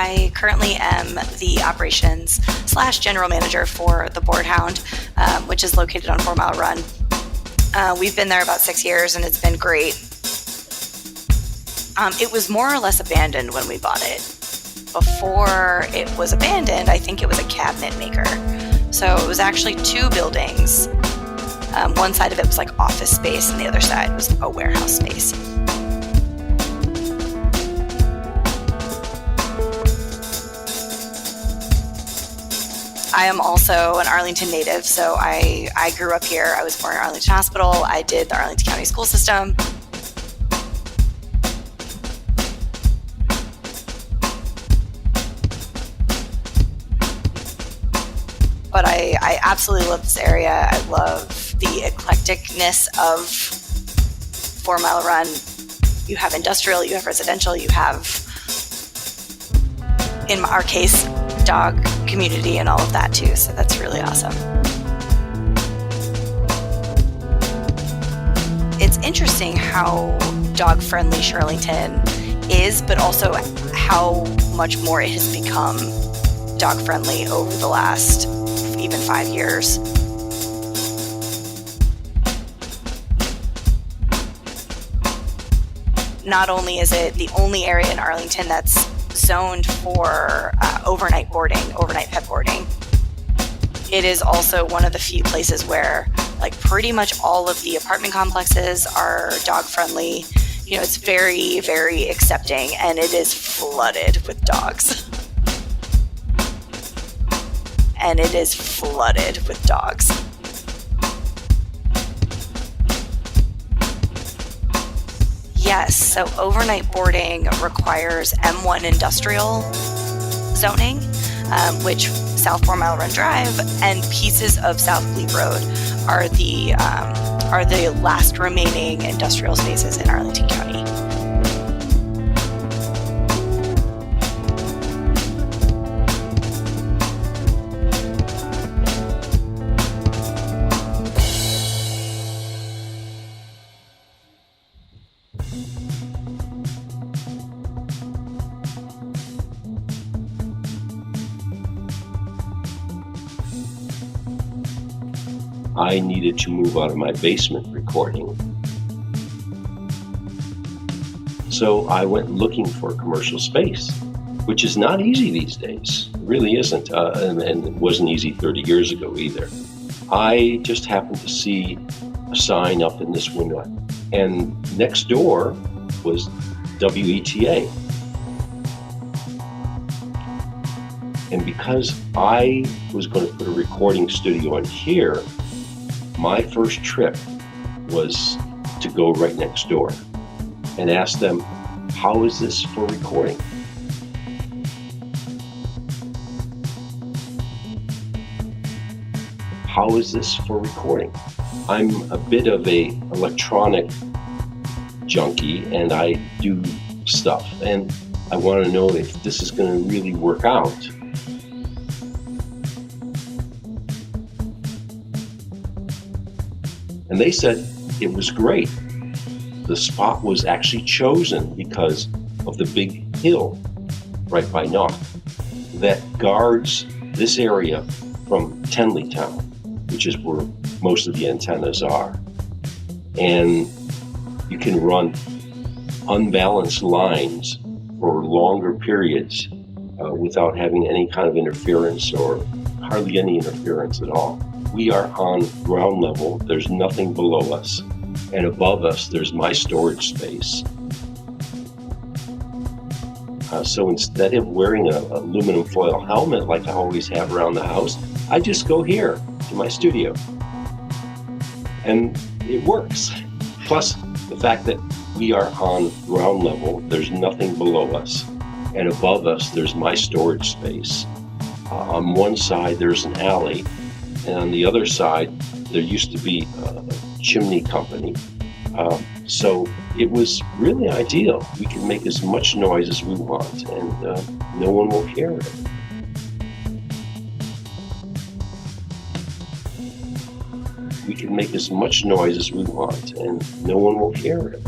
I currently am the operations / general manager for the board Hound, which is located on 4 Mile Run. We've been there about 6 years and it's been great. It was more or less abandoned when we bought it. Before it was abandoned, I think it was a cabinet maker. So it was actually 2 buildings. One side of it was like office space and the other side was a warehouse space. I am also an Arlington native, so I grew up here. I was born in Arlington Hospital. I did the Arlington County school system. But I absolutely love this area. I love the eclecticness of 4 Mile Run. You have industrial, you have residential, you have, in our case, dog community and all of that too. So that's really awesome. It's interesting how dog-friendly Shirlington is, but also how much more it has become dog-friendly over the last even 5 years. Not only is it the only area in Arlington that's zoned for overnight pet boarding, it is also one of the few places where like pretty much all of the apartment complexes are dog friendly. You know, it's very, very accepting and it is flooded with dogs. And it is flooded with dogs. Yes, so overnight boarding requires M1 industrial zoning, which South 4 Mile Run Drive and pieces of South Glebe Road are the last remaining industrial spaces in Arlington County. I needed to move out of my basement recording. So I went looking for a commercial space, which is not easy these days. It really isn't, and it wasn't easy 30 years ago either. I just happened to see a sign up in this window, and next door was WETA. And because I was going to put a recording studio in here, my first trip was to go right next door and ask them, how is this for recording? How is this for recording? I'm a bit of a electronic junkie and I do stuff and I want to know if this is going to really work out. And they said it was great. The spot was actually chosen because of the big hill right by Knock that guards this area from Tenleytown, which is where most of the antennas are. And you can run unbalanced lines for longer periods without having any kind of interference or hardly any interference at all. We are on ground level, there's nothing below us, and above us there's my storage space. So instead of wearing an aluminum foil helmet like I always have around the house, I just go here to my studio. And it works. Plus the fact that we are on ground level, there's nothing below us, and above us there's my storage space. On one side there's an alley, and on the other side, there used to be a chimney company. So it was really ideal. We can make as much noise as we want, and no one will hear it. We can make as much noise as we want, and no one will hear it.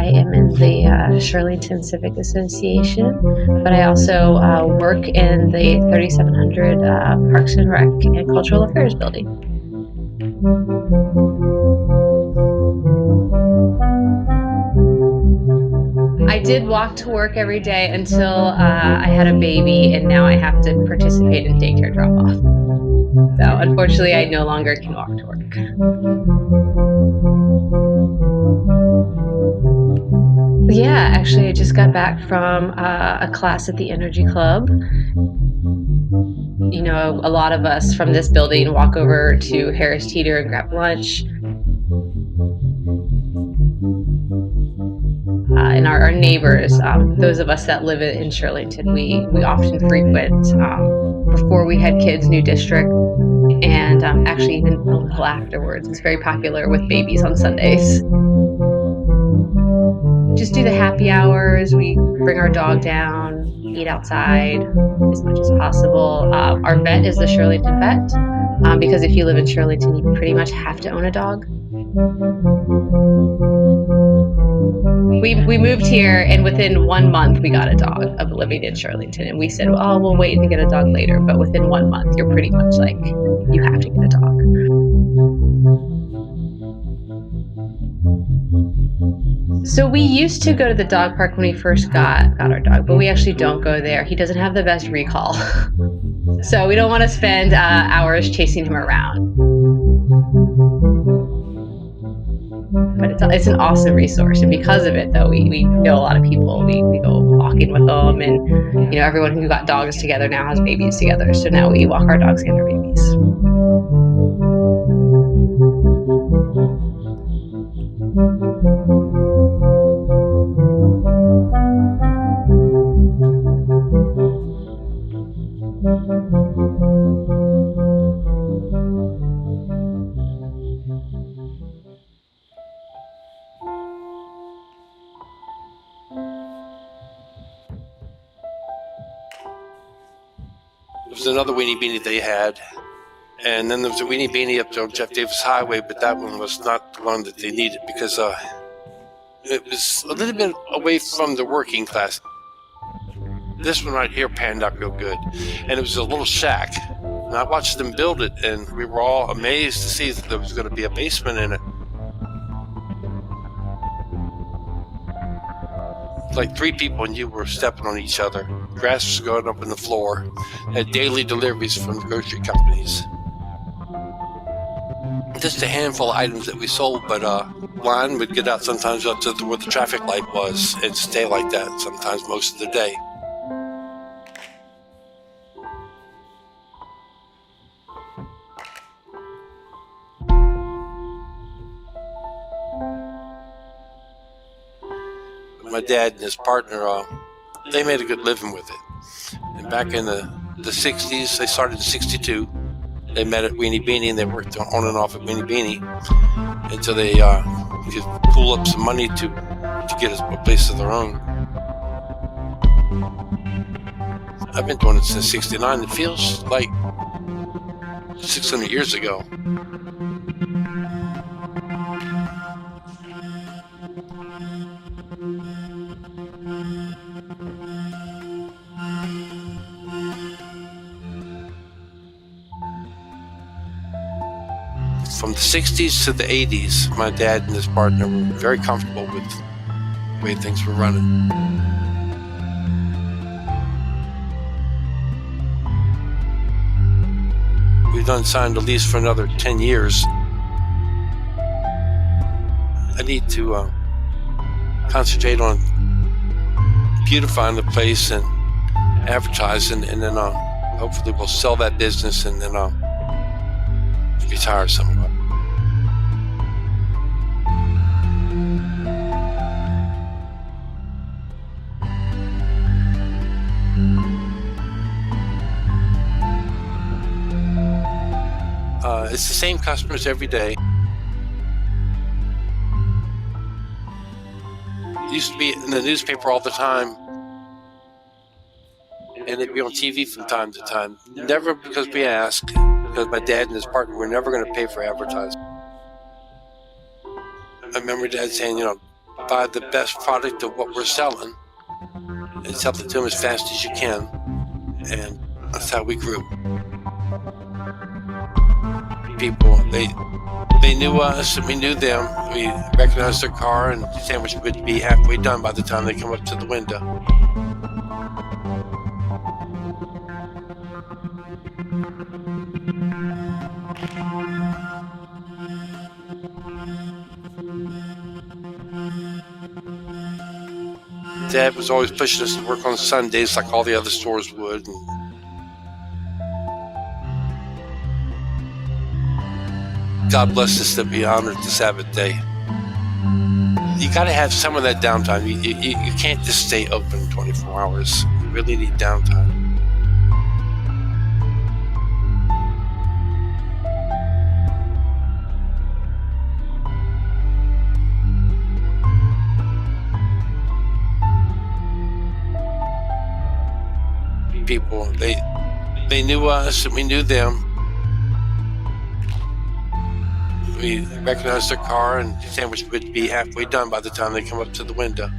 I am in the Shirlington Civic Association, but I also work in the 3700 Parks and Rec and Cultural Affairs building. I did walk to work every day until I had a baby, and now I have to participate in daycare drop-off. So unfortunately, I no longer can walk to work. Yeah, actually, I just got back from a class at the Energy Club. You know, a lot of us from this building walk over to Harris Teeter and grab lunch. And our neighbors, those of us that live in Shirlington, we often frequent before we had kids, new district, and actually even a little afterwards. It's very popular with babies on Sundays. Just do the happy hours. We bring our dog down, eat outside as much as possible. Our vet is the Shirlington vet, because if you live in Shirlington, you pretty much have to own a dog. We moved here, and within 1 month we got a dog of living in Shirlington, and we said, oh, we'll wait to get a dog later. But within 1 month, you're pretty much like, you have to get a dog. So we used to go to the dog park when we first got our dog, but we actually don't go there. He doesn't have the best recall. So we don't want to spend hours chasing him around. But it's an awesome resource, and because of it, though, we know a lot of people. We go walking with them, and everyone who got dogs together now has babies together. So now we walk our dogs and their babies. There was another Weenie Beenie they had, and then there was a Weenie Beenie up there on Jeff Davis Highway, but that one was not the one that they needed because it was a little bit away from the working class. This one right here panned out real good, and it was a little shack. And I watched them build it, and we were all amazed to see that there was going to be a basement in it. Like 3 people and you were stepping on each other. Grass was going up in the floor. Had daily deliveries from the grocery companies. Just a handful of items that we sold, but line would get out sometimes up to where the traffic light was and stay like that sometimes most of the day. My dad and his partner, they made a good living with it. And back in the 60s, they started in 62. They met at Weenie Beenie, and they worked on and off at Weenie Beenie until they could pull up some money to get a place of their own. I've been doing it since 69. It feels like 600 years ago. From the 60s to the 80s, my dad and his partner were very comfortable with the way things were running. We've done signed a lease for another 10 years. I need to concentrate on beautifying the place and advertising, and then hopefully we'll sell that business and then retire somewhat. It's the same customers every day. It used to be in the newspaper all the time, and it'd be on TV from time to time. Never because we asked, because my dad and his partner were never going to pay for advertising. I remember Dad saying, buy the best product of what we're selling and sell it to them as fast as you can, and that's how we grew. People, they knew us and we knew them. We recognized their car, and the sandwich would be halfway done by the time they come up to the window. Dad was always pushing us to work on Sundays like all the other stores would. And God bless us that we honored the Sabbath day. You got to have some of that downtime. You can't just stay open 24 hours. You really need downtime. They knew us, and we knew them. We recognized their car, and the sandwich would be halfway done by the time they come up to the window.